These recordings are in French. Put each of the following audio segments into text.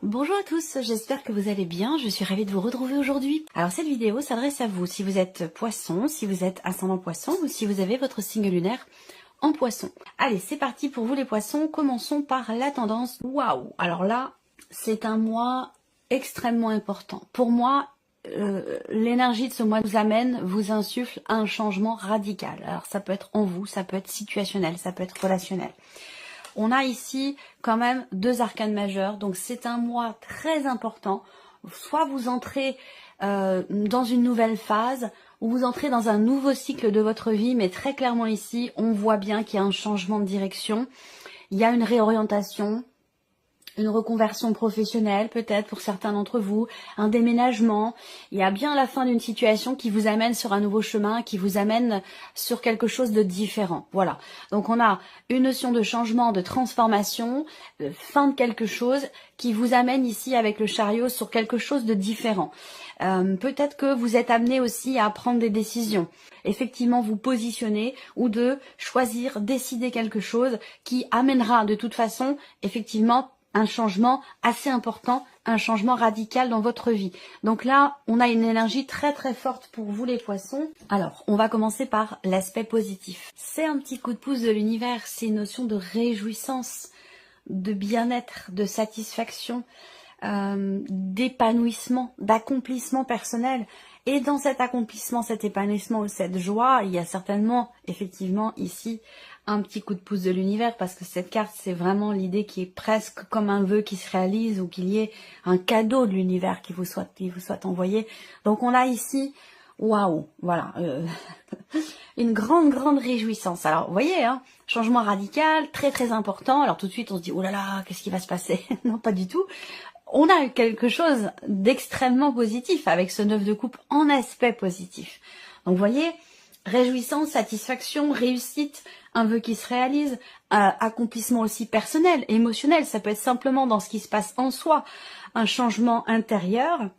Bonjour à tous, j'espère que vous allez bien, je suis ravie de vous retrouver aujourd'hui. Alors cette vidéo s'adresse à vous si vous êtes poisson, si vous êtes ascendant poisson ou si vous avez votre signe lunaire en poisson. Allez, c'est parti pour vous les poissons, commençons par la tendance. Waouh, alors là, c'est un mois extrêmement important. Pour moi, l'énergie de ce mois vous insuffle un changement radical. Alors ça peut être en vous, ça peut être situationnel, ça peut être relationnel. On a ici quand même deux arcanes majeures, donc c'est un mois très important. Soit vous entrez dans une nouvelle phase, ou vous entrez dans un nouveau cycle de votre vie, mais très clairement ici, on voit bien qu'il y a un changement de direction, il y a une réorientation, une reconversion professionnelle peut-être pour certains d'entre vous, un déménagement. Il y a bien la fin d'une situation qui vous amène sur un nouveau chemin, qui vous amène sur quelque chose de différent. Voilà. Donc on a une notion de changement, de transformation, de fin de quelque chose qui vous amène ici avec le chariot sur quelque chose de différent. Peut-être que vous êtes amené aussi à prendre des décisions. Effectivement, vous positionner ou de choisir, décider quelque chose qui amènera de toute façon, effectivement, un changement assez important, un changement radical dans votre vie. Donc là, on a une énergie très très forte pour vous les poissons. Alors, on va commencer par l'aspect positif. C'est un petit coup de pouce de l'univers, c'est une notion de réjouissance, de bien-être, de satisfaction, d'épanouissement, d'accomplissement personnel. Et dans cet accomplissement, cet épanouissement, cette joie, il y a certainement, effectivement, ici, un petit coup de pouce de l'univers, parce que cette carte, c'est vraiment l'idée qui est presque comme un vœu qui se réalise, ou qu'il y ait un cadeau de l'univers qui vous soit envoyé. Donc on a ici, waouh, voilà, une grande réjouissance. Alors, vous voyez, hein, changement radical, très très important. Alors tout de suite, on se dit, oh là là, qu'est-ce qui va se passer? Non, pas du tout. On a quelque chose d'extrêmement positif avec ce 9 de coupe en aspect positif. Donc vous voyez, réjouissance, satisfaction, réussite, un vœu qui se réalise, accomplissement aussi personnel, émotionnel, ça peut être simplement dans ce qui se passe en soi, un changement intérieur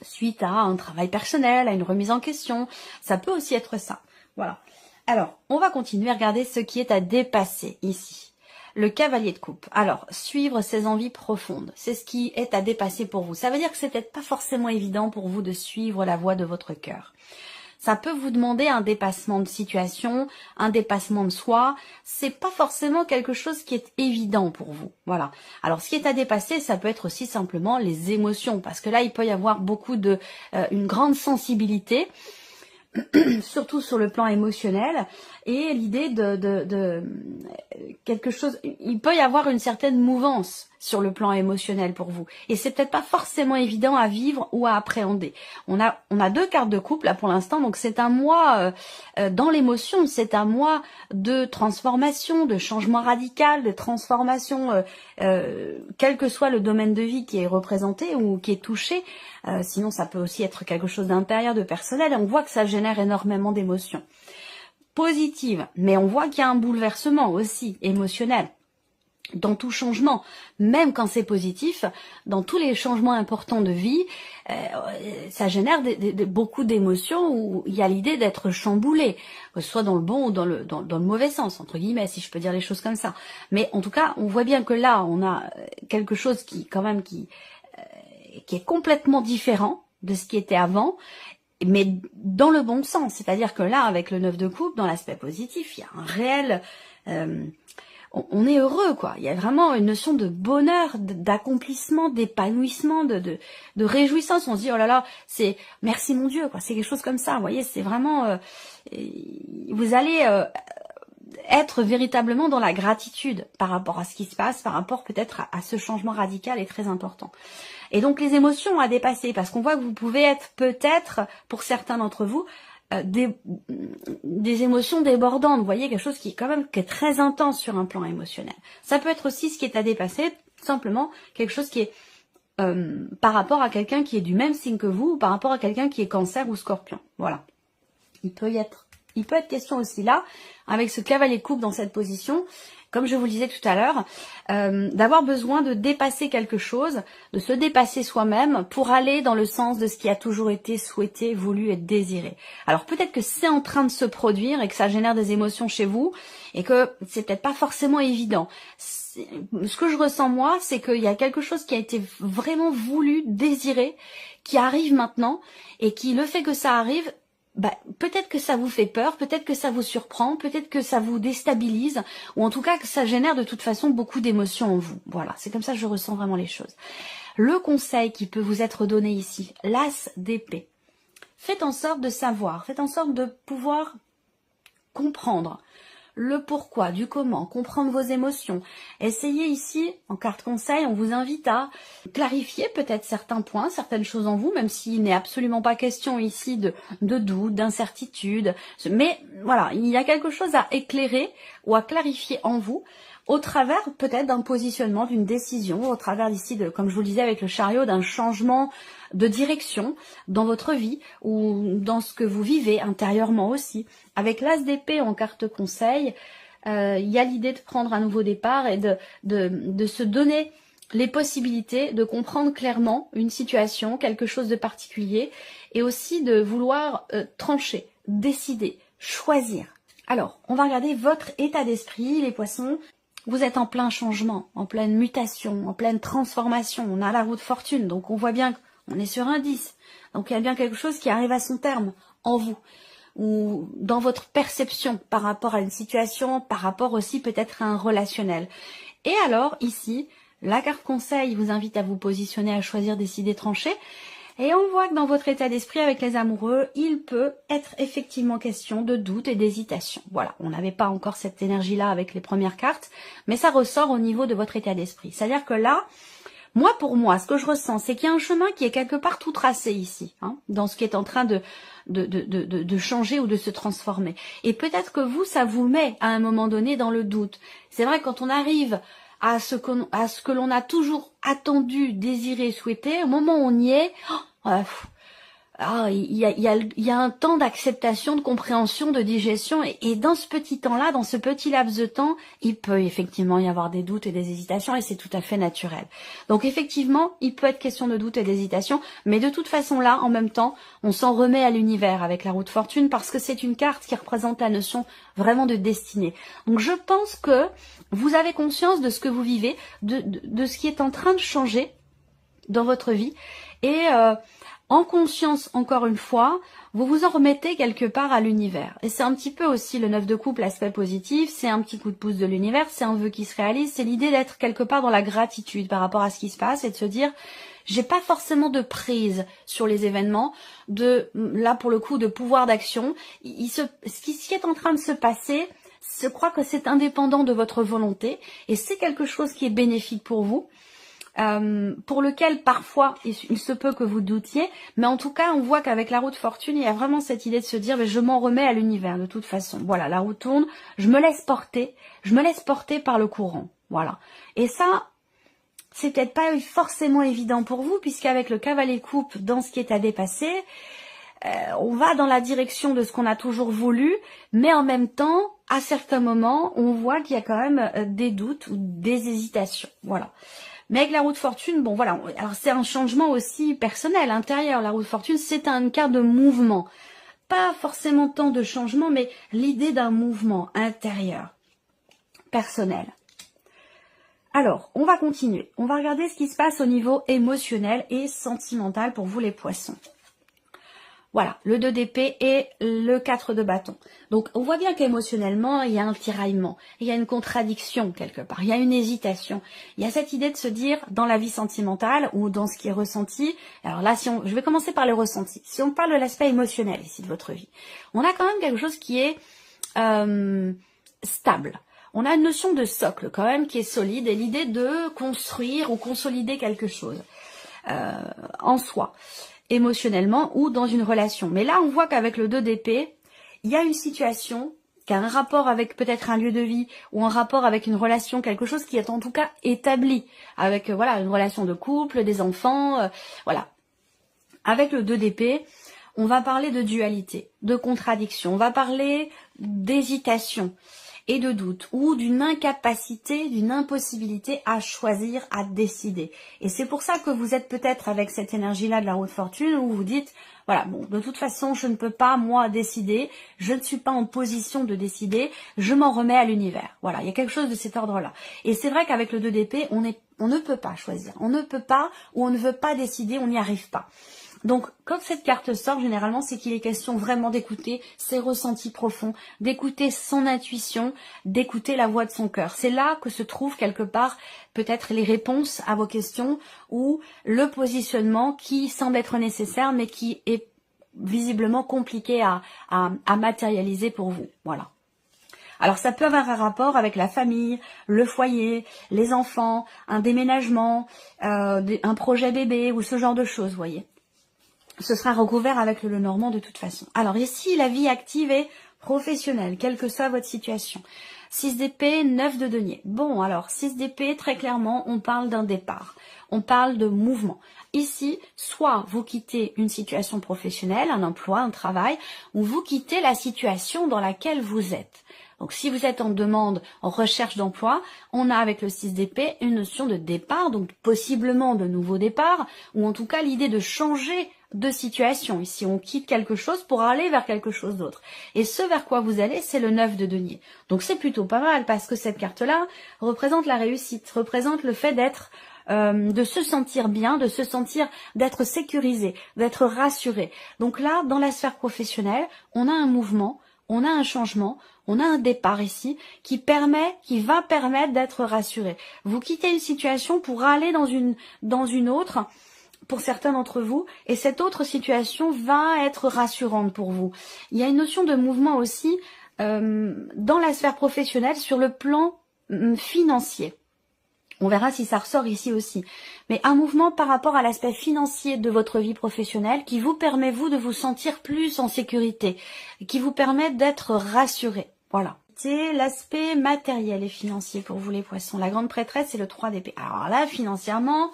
suite à un travail personnel, à une remise en question, ça peut aussi être ça. Voilà. Alors, on va continuer à regarder ce qui est à dépasser ici. Le cavalier de coupe. Alors, suivre ses envies profondes, c'est ce qui est à dépasser pour vous. Ça veut dire que c'est peut-être pas forcément évident pour vous de suivre la voie de votre cœur. Ça peut vous demander un dépassement de situation, un dépassement de soi. C'est pas forcément quelque chose qui est évident pour vous. Voilà. Alors, ce qui est à dépasser, ça peut être aussi simplement les émotions, parce que là, il peut y avoir beaucoup de, une grande sensibilité, surtout sur le plan émotionnel, et l'idée de quelque chose, il peut y avoir une certaine mouvance sur le plan émotionnel pour vous, et c'est peut-être pas forcément évident à vivre ou à appréhender. On a deux cartes de couple là pour l'instant, donc c'est un mois dans l'émotion, c'est un mois de transformation, de changement radical, de transformation, quel que soit le domaine de vie qui est représenté ou qui est touché. Sinon ça peut aussi être quelque chose d'intérieur, de personnel, et on voit que ça génère énormément d'émotions positives, mais on voit qu'il y a un bouleversement aussi émotionnel dans tout changement, même quand c'est positif, dans tous les changements importants de vie, ça génère beaucoup d'émotions où il y a l'idée d'être chamboulé, que ce soit dans le bon ou dans le mauvais sens, entre guillemets, si je peux dire les choses comme ça. Mais en tout cas, on voit bien que là, on a quelque chose qui, quand même, qui est complètement différent de ce qui était avant, mais dans le bon sens. C'est-à-dire que là, avec le 9 de coupe, dans l'aspect positif, il y a un réel... on est heureux, quoi. Il y a vraiment une notion de bonheur, d'accomplissement, d'épanouissement, de réjouissance. On se dit, oh là là, c'est merci mon Dieu, quoi. C'est quelque chose comme ça, vous voyez, c'est vraiment... vous allez... être véritablement dans la gratitude par rapport à ce qui se passe, par rapport peut-être à ce changement radical et très important. Et donc les émotions à dépasser, parce qu'on voit que vous pouvez être peut-être, pour certains d'entre vous, des émotions débordantes. Vous voyez, quelque chose qui est très intense sur un plan émotionnel. Ça peut être aussi ce qui est à dépasser, simplement quelque chose qui est par rapport à quelqu'un qui est du même signe que vous, ou par rapport à quelqu'un qui est cancer ou scorpion. Voilà. Il peut être question aussi là, avec ce cavalier de coupe dans cette position, comme je vous le disais tout à l'heure, d'avoir besoin de dépasser quelque chose, de se dépasser soi-même pour aller dans le sens de ce qui a toujours été souhaité, voulu et désiré. Alors peut-être que c'est en train de se produire et que ça génère des émotions chez vous et que c'est peut-être pas forcément évident. ce que je ressens moi, c'est qu'il y a quelque chose qui a été vraiment voulu, désiré, qui arrive maintenant, et qui, le fait que ça arrive, bah, peut-être que ça vous fait peur, peut-être que ça vous surprend, peut-être que ça vous déstabilise, ou en tout cas que ça génère de toute façon beaucoup d'émotions en vous. Voilà, c'est comme ça que je ressens vraiment les choses. Le conseil qui peut vous être donné ici, l'as d'épée. Faites en sorte de savoir, faites en sorte de pouvoir comprendre le pourquoi, du comment, comprendre vos émotions. Essayez ici, en carte conseil, on vous invite à clarifier peut-être certains points, certaines choses en vous, même s'il n'est absolument pas question ici de doute, d'incertitude. Mais voilà, il y a quelque chose à éclairer ou à clarifier en vous, au travers peut-être d'un positionnement, d'une décision, au travers ici, comme je vous le disais avec le chariot, d'un changement de direction dans votre vie ou dans ce que vous vivez intérieurement aussi. Avec l'as d'épée en carte conseil, il y a l'idée de prendre un nouveau départ et de se donner les possibilités de comprendre clairement une situation, quelque chose de particulier, et aussi de vouloir trancher, décider, choisir. Alors, on va regarder votre état d'esprit, les poissons. Vous êtes en plein changement, en pleine mutation, en pleine transformation. On a la roue de fortune, donc on voit bien qu'on est sur un 10. Donc il y a bien quelque chose qui arrive à son terme en vous, ou dans votre perception par rapport à une situation, par rapport aussi peut-être à un relationnel. Et alors, ici, la carte conseil vous invite à vous positionner, à choisir, décider, trancher. Et on voit que dans votre état d'esprit avec les amoureux, il peut être effectivement question de doute et d'hésitation. Voilà, on n'avait pas encore cette énergie-là avec les premières cartes, mais ça ressort au niveau de votre état d'esprit. C'est-à-dire que là, pour moi, ce que je ressens, c'est qu'il y a un chemin qui est quelque part tout tracé ici, hein, dans ce qui est en train de changer ou de se transformer. Et peut-être que vous, ça vous met à un moment donné dans le doute. C'est vrai, quand on arrive à ce que l'on a toujours attendu, désiré, souhaité, au moment où on y est, il y a un temps d'acceptation, de compréhension, de digestion, et dans ce petit temps-là, dans ce petit laps de temps, il peut effectivement y avoir des doutes et des hésitations, et c'est tout à fait naturel. Donc effectivement, il peut être question de doute et d'hésitation, mais de toute façon là, en même temps, on s'en remet à l'univers avec la roue de fortune, parce que c'est une carte qui représente la notion vraiment de destinée. Donc je pense que vous avez conscience de ce que vous vivez, de ce qui est en train de changer dans votre vie, et en conscience, encore une fois, vous vous en remettez quelque part à l'univers. Et c'est un petit peu aussi le 9 de coupe, l'aspect positif, c'est un petit coup de pouce de l'univers, c'est un vœu qui se réalise, c'est l'idée d'être quelque part dans la gratitude par rapport à ce qui se passe et de se dire, j'ai pas forcément de prise sur les événements, là pour le coup, de pouvoir d'action. Ce qui est en train de se passer, je crois que c'est indépendant de votre volonté et c'est quelque chose qui est bénéfique pour vous. Pour lequel parfois il se peut que vous doutiez, mais en tout cas on voit qu'avec la roue de fortune il y a vraiment cette idée de se dire mais je m'en remets à l'univers de toute façon, voilà, la roue tourne, je me laisse porter par le courant, voilà. Et ça, c'est peut-être pas forcément évident pour vous, puisqu'avec le cavalier de coupe dans ce qui est à dépasser, on va dans la direction de ce qu'on a toujours voulu, mais en même temps, à certains moments, on voit qu'il y a quand même des doutes ou des hésitations, voilà. Mais avec la roue de fortune, bon voilà, alors c'est un changement aussi personnel, intérieur. La roue de fortune, c'est un quart de mouvement. Pas forcément tant de changement, mais l'idée d'un mouvement intérieur, personnel. Alors, on va continuer. On va regarder ce qui se passe au niveau émotionnel et sentimental pour vous les poissons. Voilà, le 2 d'épée et le 4 de bâton. Donc, on voit bien qu'émotionnellement, il y a un tiraillement, il y a une contradiction quelque part, il y a une hésitation. Il y a cette idée de se dire, dans la vie sentimentale ou dans ce qui est ressenti, alors là, je vais commencer par les ressentis. Si on parle de l'aspect émotionnel ici de votre vie, on a quand même quelque chose qui est stable. On a une notion de socle quand même qui est solide et l'idée de construire ou consolider quelque chose en soi, émotionnellement ou dans une relation. Mais là, on voit qu'avec le 2 d'épée, il y a une situation qui a un rapport avec peut-être un lieu de vie ou un rapport avec une relation, quelque chose qui est en tout cas établi avec voilà une relation de couple, des enfants, voilà. Avec le 2 d'épée, on va parler de dualité, de contradiction, on va parler d'hésitation. et de doute, ou d'une incapacité, d'une impossibilité à choisir, à décider. Et c'est pour ça que vous êtes peut-être avec cette énergie-là de la haute fortune, où vous dites, voilà, bon, de toute façon, je ne peux pas, moi, décider, je ne suis pas en position de décider, je m'en remets à l'univers. Voilà, il y a quelque chose de cet ordre-là. Et c'est vrai qu'avec le 2 d'épée, on ne peut pas choisir, on ne peut pas, ou on ne veut pas décider, on n'y arrive pas. Donc, quand cette carte sort, généralement, c'est qu'il est question vraiment d'écouter ses ressentis profonds, d'écouter son intuition, d'écouter la voix de son cœur. C'est là que se trouvent quelque part peut-être les réponses à vos questions ou le positionnement qui semble être nécessaire, mais qui est visiblement compliqué à matérialiser pour vous. Voilà. Alors ça peut avoir un rapport avec la famille, le foyer, les enfants, un déménagement, un projet bébé ou ce genre de choses, vous voyez. Ce sera recouvert avec le Normand de toute façon. Alors ici, la vie active est professionnelle, quelle que soit votre situation. 6 d'épée, 9 de denier. Bon, alors 6 d'épée, très clairement, on parle d'un départ. On parle de mouvement. Ici, soit vous quittez une situation professionnelle, un emploi, un travail, ou vous quittez la situation dans laquelle vous êtes. Donc si vous êtes en demande, en recherche d'emploi, on a avec le 6 d'épée une notion de départ, donc possiblement de nouveau départ, ou en tout cas l'idée de changer de situation. Ici, on quitte quelque chose pour aller vers quelque chose d'autre. Et ce vers quoi vous allez, c'est le 9 de denier. Donc c'est plutôt pas mal parce que cette carte-là représente la réussite, représente le fait d'être, de se sentir bien, de se sentir, d'être sécurisé, d'être rassuré. Donc là, dans la sphère professionnelle, on a un mouvement, on a un changement, on a un départ ici qui va permettre d'être rassuré. Vous quittez une situation pour aller dans une autre, pour certains d'entre vous, et cette autre situation va être rassurante pour vous. Il y a une notion de mouvement aussi dans la sphère professionnelle sur le plan financier. On verra si ça ressort ici aussi. Mais un mouvement par rapport à l'aspect financier de votre vie professionnelle qui vous permet, vous, de vous sentir plus en sécurité, qui vous permet d'être rassuré. Voilà. C'est l'aspect matériel et financier pour vous les poissons. La grande prêtresse, c'est le 3 d'épée. Alors là, financièrement,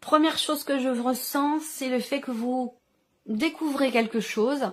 première chose que je ressens, c'est le fait que vous découvrez quelque chose,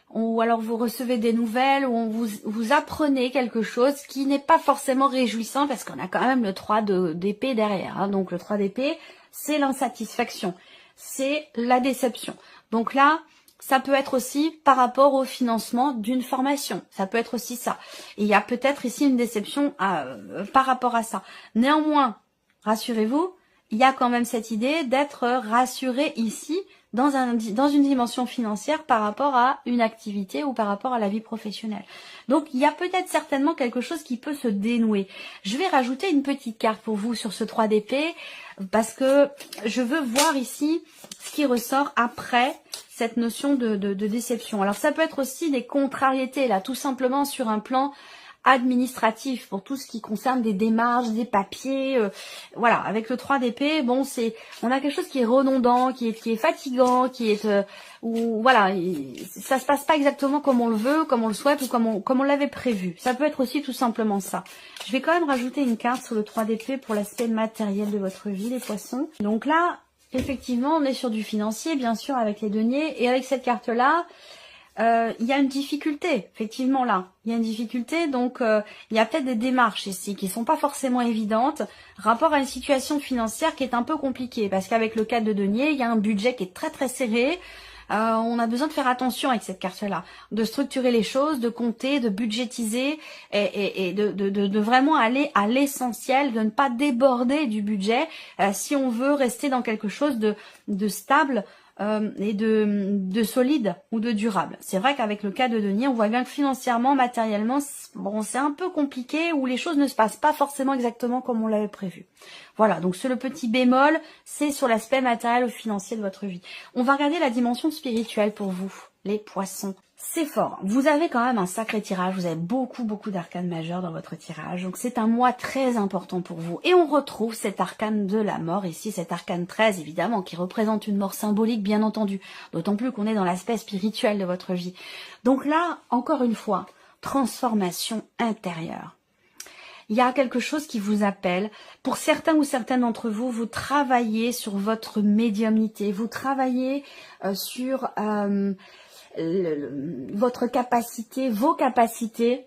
ou alors vous recevez des nouvelles, ou vous apprenez quelque chose qui n'est pas forcément réjouissant, parce qu'on a quand même le 3 d'épée derrière. Hein. Donc le 3 d'épée, c'est l'insatisfaction, c'est la déception. Donc là, ça peut être aussi par rapport au financement d'une formation. Ça peut être aussi ça. Et il y a peut-être ici une déception par rapport à ça. Néanmoins, rassurez-vous, il y a quand même cette idée d'être rassuré ici dans une dimension financière par rapport à une activité ou par rapport à la vie professionnelle. Donc il y a peut-être certainement quelque chose qui peut se dénouer. Je vais rajouter une petite carte pour vous sur ce 3 d'épée parce que je veux voir ici ce qui ressort après cette notion de déception. Alors ça peut être aussi des contrariétés là, tout simplement sur un plan administratif pour tout ce qui concerne des démarches, des papiers, voilà. Avec le 3 d'épée, bon, on a quelque chose qui est redondant, qui est fatigant, qui est où voilà, ça se passe pas exactement comme on le veut, comme on le souhaite ou comme on l'avait prévu. Ça peut être aussi tout simplement ça. Je vais quand même rajouter une carte sur le 3 d'épée pour l'aspect matériel de votre vie, les poissons. Donc là, effectivement, on est sur du financier, bien sûr, avec les deniers, et avec cette carte-là, il y a une difficulté, effectivement là, il y a une difficulté, donc il y a peut-être des démarches ici qui sont pas forcément évidentes, rapport à une situation financière qui est un peu compliquée, parce qu'avec le 4 de denier, il y a un budget qui est très très serré, on a besoin de faire attention avec cette carte-là, de structurer les choses, de compter, de budgétiser et de vraiment aller à l'essentiel, de ne pas déborder du budget si on veut rester dans quelque chose de stable, et de solide ou de durable. C'est vrai qu'avec le cas de denier, on voit bien que financièrement, matériellement, bon, c'est un peu compliqué où les choses ne se passent pas forcément exactement comme on l'avait prévu. Voilà, donc le petit bémol, c'est sur l'aspect matériel ou financier de votre vie. On va regarder la dimension spirituelle pour vous, les poissons. C'est fort. Vous avez quand même un sacré tirage. Vous avez beaucoup d'arcanes majeures dans votre tirage. Donc c'est un mois très important pour vous. Et on retrouve cet arcane de la mort ici, cet arcane 13 évidemment, qui représente une mort symbolique bien entendu. D'autant plus qu'on est dans l'aspect spirituel de votre vie. Donc là, encore une fois, transformation intérieure. Il y a quelque chose qui vous appelle. Pour certains ou certaines d'entre vous, vous travaillez sur votre médiumnité. Vous travaillez sur... votre capacité, vos capacités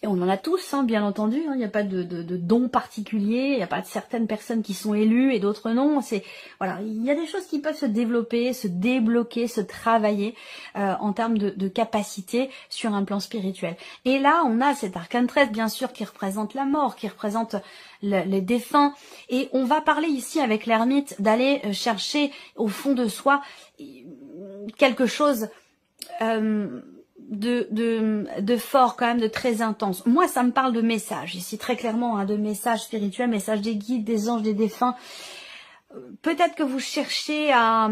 Et on en a tous, hein, bien entendu, hein, il n'y a pas de don particulier, il n'y a pas de certaines personnes qui sont élues et d'autres non. Voilà, il y a des choses qui peuvent se développer, se débloquer, se travailler en termes de capacité sur un plan spirituel. Et là, on a cet arcane 13, bien sûr, qui représente la mort, qui représente les défunts. Et on va parler ici avec l'ermite d'aller chercher au fond de soi quelque chose de fort, quand même, de très intense. Moi, ça me parle de messages ici, très clairement, hein, de messages spirituels, messages des guides, des anges, des défunts. Peut-être que vous cherchez à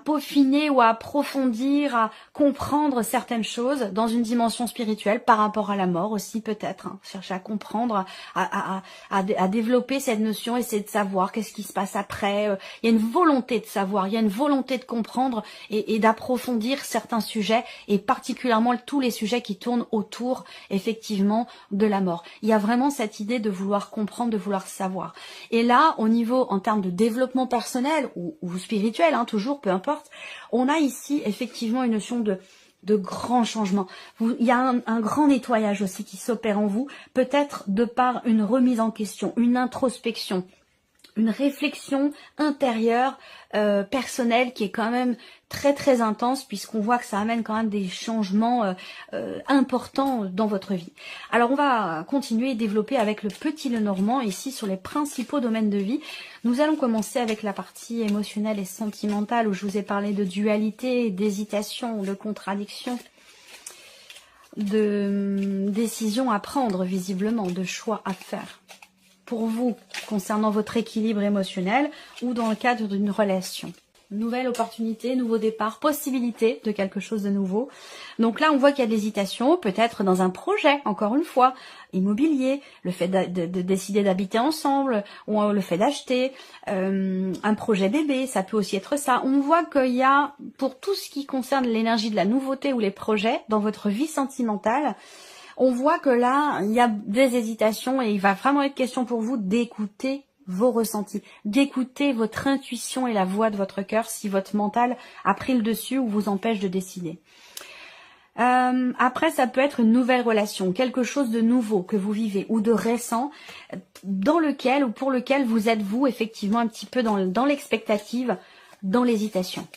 peaufiner ou à approfondir, à comprendre certaines choses dans une dimension spirituelle par rapport à la mort aussi, peut-être. Hein. Cherchez à comprendre, à développer cette notion, essayer de savoir qu'est-ce qui se passe après. Il y a une volonté de savoir, il y a une volonté de comprendre et d'approfondir certains sujets, et particulièrement tous les sujets qui tournent autour, effectivement, de la mort. Il y a vraiment cette idée de vouloir comprendre, de vouloir savoir. Et là, au niveau, en termes de développement personnel ou spirituel, hein, toujours, peu importe, on a ici effectivement une notion de grand changement. Il y a un grand nettoyage aussi qui s'opère en vous, peut-être de par une remise en question, une introspection, une réflexion intérieure, personnelle, qui est quand même très très intense, puisqu'on voit que ça amène quand même des changements importants dans votre vie. Alors on va continuer et développer avec le petit Lenormand ici sur les principaux domaines de vie. Nous allons commencer avec la partie émotionnelle et sentimentale, où je vous ai parlé de dualité, d'hésitation, de contradiction, de décision à prendre visiblement, de choix à faire. Pour vous, concernant votre équilibre émotionnel ou dans le cadre d'une relation. Nouvelle opportunité, nouveau départ, possibilité de quelque chose de nouveau. Donc là, on voit qu'il y a de l'hésitation, peut-être dans un projet, encore une fois, immobilier, le fait de décider d'habiter ensemble, ou le fait d'acheter, un projet bébé, ça peut aussi être ça. On voit qu'il y a, pour tout ce qui concerne l'énergie de la nouveauté ou les projets dans votre vie sentimentale, on voit que là, il y a des hésitations et il va vraiment être question pour vous d'écouter vos ressentis, d'écouter votre intuition et la voix de votre cœur si votre mental a pris le dessus ou vous empêche de décider. Après, ça peut être une nouvelle relation, quelque chose de nouveau que vous vivez ou de récent, dans lequel ou pour lequel vous êtes vous effectivement un petit peu dans l'expectative, dans l'hésitation.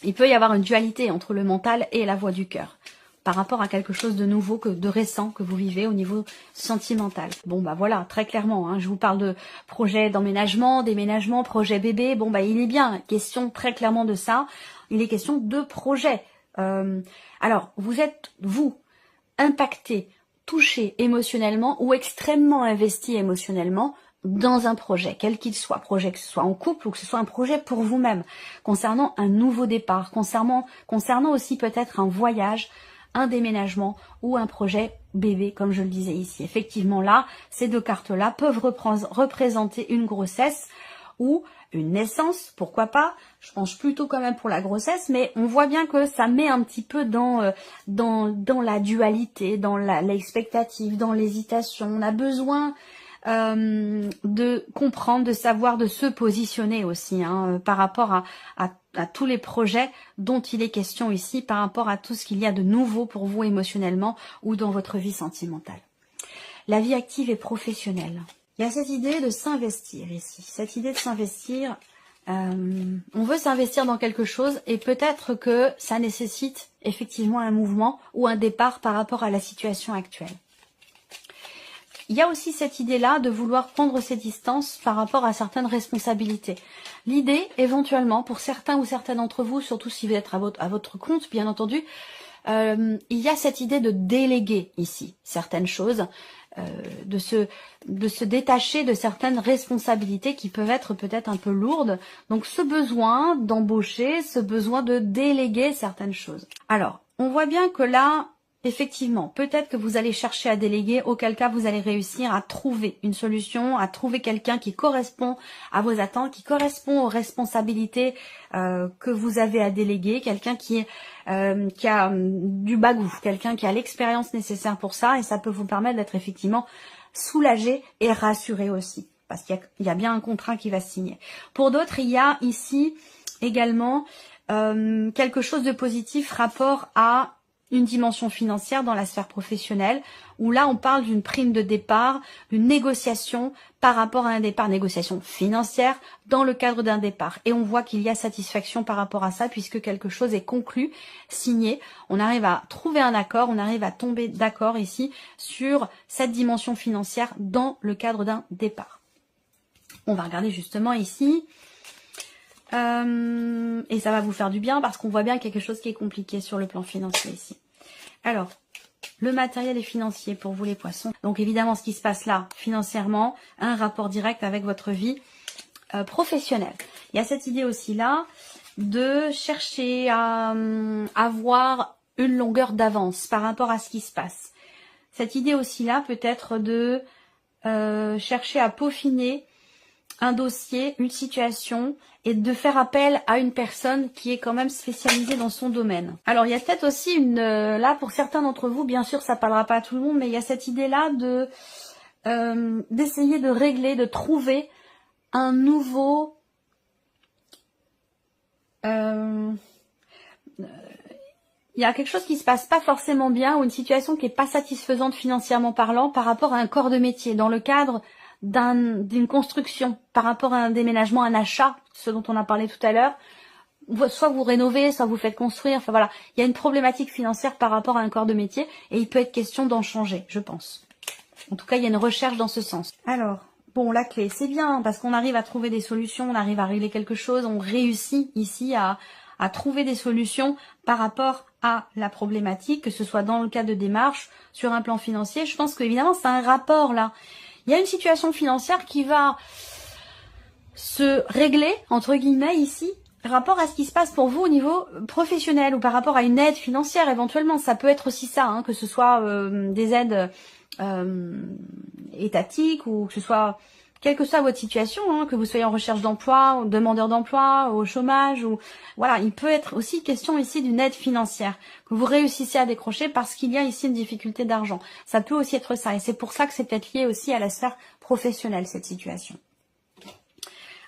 Il peut y avoir une dualité entre le mental et la voix du cœur, par rapport à quelque chose de nouveau, de récent que vous vivez au niveau sentimental. Bon bah voilà, très clairement, hein, je vous parle de projet d'emménagement, déménagement, projet bébé, bon bah il est bien question très clairement de ça, il est question de projet. Alors, vous êtes, vous, impacté, touché émotionnellement ou extrêmement investi émotionnellement dans un projet, quel qu'il soit, projet que ce soit en couple ou que ce soit un projet pour vous-même, concernant un nouveau départ, concernant aussi peut-être un voyage, un déménagement ou un projet bébé, comme je le disais ici. Effectivement, là, ces deux cartes-là peuvent représenter une grossesse ou une naissance, pourquoi pas. Je pense plutôt quand même pour la grossesse, mais on voit bien que ça met un petit peu dans la dualité, dans l'expectative, dans l'hésitation. On a besoin de comprendre, de savoir, de se positionner aussi, hein, par rapport à tous les projets dont il est question ici, par rapport à tout ce qu'il y a de nouveau pour vous émotionnellement ou dans votre vie sentimentale. La vie active et professionnelle. Il y a cette idée de s'investir ici, cette idée de s'investir. On veut s'investir dans quelque chose et peut-être que ça nécessite effectivement un mouvement ou un départ par rapport à la situation actuelle. Il y a aussi cette idée-là de vouloir prendre ses distances par rapport à certaines responsabilités. L'idée, éventuellement, pour certains ou certaines d'entre vous, surtout si vous êtes à votre compte, bien entendu, il y a cette idée de déléguer ici certaines choses, de se détacher de certaines responsabilités qui peuvent être peut-être un peu lourdes. Donc ce besoin d'embaucher, ce besoin de déléguer certaines choses. Alors, on voit bien que là, effectivement, peut-être que vous allez chercher à déléguer, auquel cas vous allez réussir à trouver une solution, à trouver quelqu'un qui correspond à vos attentes, qui correspond aux responsabilités que vous avez à déléguer, quelqu'un qui a du bagou, quelqu'un qui a l'expérience nécessaire pour ça, et ça peut vous permettre d'être effectivement soulagé et rassuré aussi, parce qu'il y a bien un contrat qui va se signer. Pour d'autres, il y a ici également quelque chose de positif rapport à une dimension financière dans la sphère professionnelle, où là on parle d'une prime de départ, une négociation par rapport à un départ, négociation financière dans le cadre d'un départ. Et on voit qu'il y a satisfaction par rapport à ça, puisque quelque chose est conclu, signé. On arrive à trouver un accord, on arrive à tomber d'accord ici sur cette dimension financière dans le cadre d'un départ. On va regarder justement ici. Et ça va vous faire du bien parce qu'on voit bien quelque chose qui est compliqué sur le plan financier ici. Alors, le matériel est financier pour vous les poissons. Donc évidemment, ce qui se passe là, financièrement, un rapport direct avec votre vie professionnelle. Il y a cette idée aussi là de chercher à avoir une longueur d'avance par rapport à ce qui se passe. Cette idée aussi là peut être de chercher à peaufiner un dossier, une situation, et de faire appel à une personne qui est quand même spécialisée dans son domaine. Alors il y a peut-être aussi une, là pour certains d'entre vous, bien sûr ça parlera pas à tout le monde, mais il y a cette idée-là de d'essayer de régler, de trouver un nouveau il y a quelque chose qui se passe pas forcément bien ou une situation qui est pas satisfaisante financièrement parlant par rapport à un corps de métier dans le cadre d'une construction, par rapport à un déménagement, un achat, ce dont on a parlé tout à l'heure. Soit vous rénovez, soit vous faites construire, enfin voilà. Il y a une problématique financière par rapport à un corps de métier et il peut être question d'en changer, je pense. En tout cas, il y a une recherche dans ce sens. Alors, bon, la clé, c'est bien parce qu'on arrive à trouver des solutions, on arrive à régler quelque chose, on réussit ici à trouver des solutions par rapport à la problématique, que ce soit dans le cas de démarche, sur un plan financier. Je pense qu'évidemment, c'est un rapport là. Il y a une situation financière qui va se régler, entre guillemets, ici, rapport à ce qui se passe pour vous au niveau professionnel ou par rapport à une aide financière éventuellement. Ça peut être aussi ça, hein, que ce soit des aides étatiques ou que ce soit, quelle que soit votre situation, hein, que vous soyez en recherche d'emploi, demandeur d'emploi, au chômage, ou voilà, il peut être aussi question ici d'une aide financière que vous réussissez à décrocher parce qu'il y a ici une difficulté d'argent. Ça peut aussi être ça, et c'est pour ça que c'est peut-être lié aussi à la sphère professionnelle, cette situation.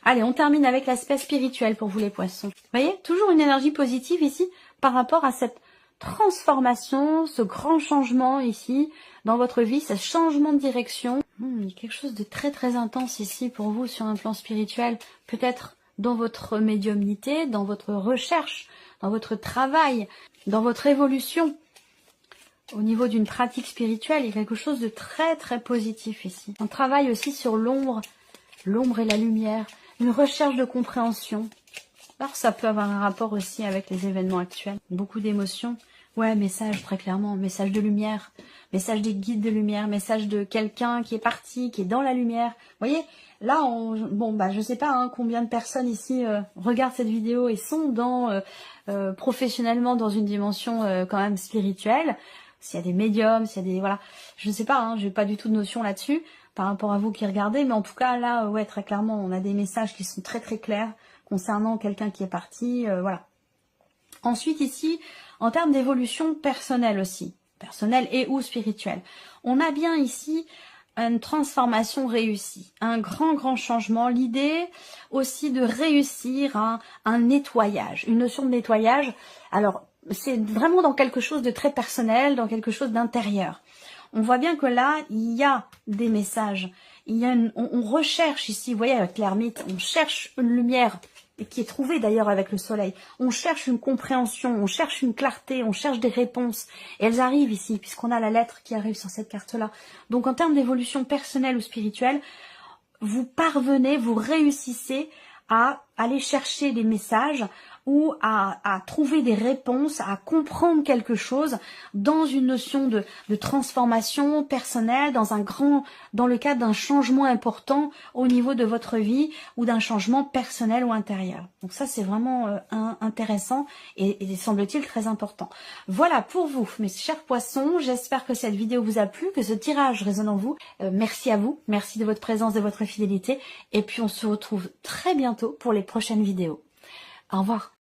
Allez, on termine avec l'aspect spirituel pour vous les poissons. Vous voyez, toujours une énergie positive ici par rapport à cette transformation, ce grand changement ici dans votre vie, ce changement de direction. Il y a quelque chose de très très intense ici pour vous sur un plan spirituel, peut-être dans votre médiumnité, dans votre recherche, dans votre travail, dans votre évolution. Au niveau d'une pratique spirituelle, il y a quelque chose de très très positif ici. On travaille aussi sur l'ombre et la lumière, une recherche de compréhension. Alors ça peut avoir un rapport aussi avec les événements actuels. Beaucoup d'émotions. Ouais, message très clairement, message de lumière, message des guides de lumière, message de quelqu'un qui est parti, qui est dans la lumière. Vous voyez, là, je sais pas hein, combien de personnes ici regardent cette vidéo et sont dans professionnellement dans une dimension quand même spirituelle. S'il y a des médiums, s'il y a des voilà, je ne sais pas, hein, j'ai pas du tout de notion là-dessus par rapport à vous qui regardez, mais en tout cas là, ouais, très clairement, on a des messages qui sont très très clairs concernant quelqu'un qui est parti, voilà. Ensuite ici, en termes d'évolution personnelle aussi, personnelle et ou spirituelle, on a bien ici une transformation réussie, un grand changement, l'idée aussi de réussir un nettoyage, une notion de nettoyage. Alors, c'est vraiment dans quelque chose de très personnel, dans quelque chose d'intérieur. On voit bien que là, il y a des messages, il y a on recherche ici, vous voyez avec l'ermite, on cherche une lumière, et qui est trouvée d'ailleurs avec le soleil. On cherche une compréhension, on cherche une clarté, on cherche des réponses. Et elles arrivent ici, puisqu'on a la lettre qui arrive sur cette carte-là. Donc en termes d'évolution personnelle ou spirituelle, vous parvenez, vous réussissez à aller chercher des messages ou à trouver des réponses, à comprendre quelque chose dans une notion de transformation personnelle, dans le cadre d'un changement important au niveau de votre vie ou d'un changement personnel ou intérieur. Donc ça c'est vraiment intéressant et semble-t-il très important. Voilà pour vous mes chers poissons, j'espère que cette vidéo vous a plu, que ce tirage résonne en vous. Merci à vous, merci de votre présence, de votre fidélité et puis on se retrouve très bientôt pour les prochaines vidéos. Au revoir.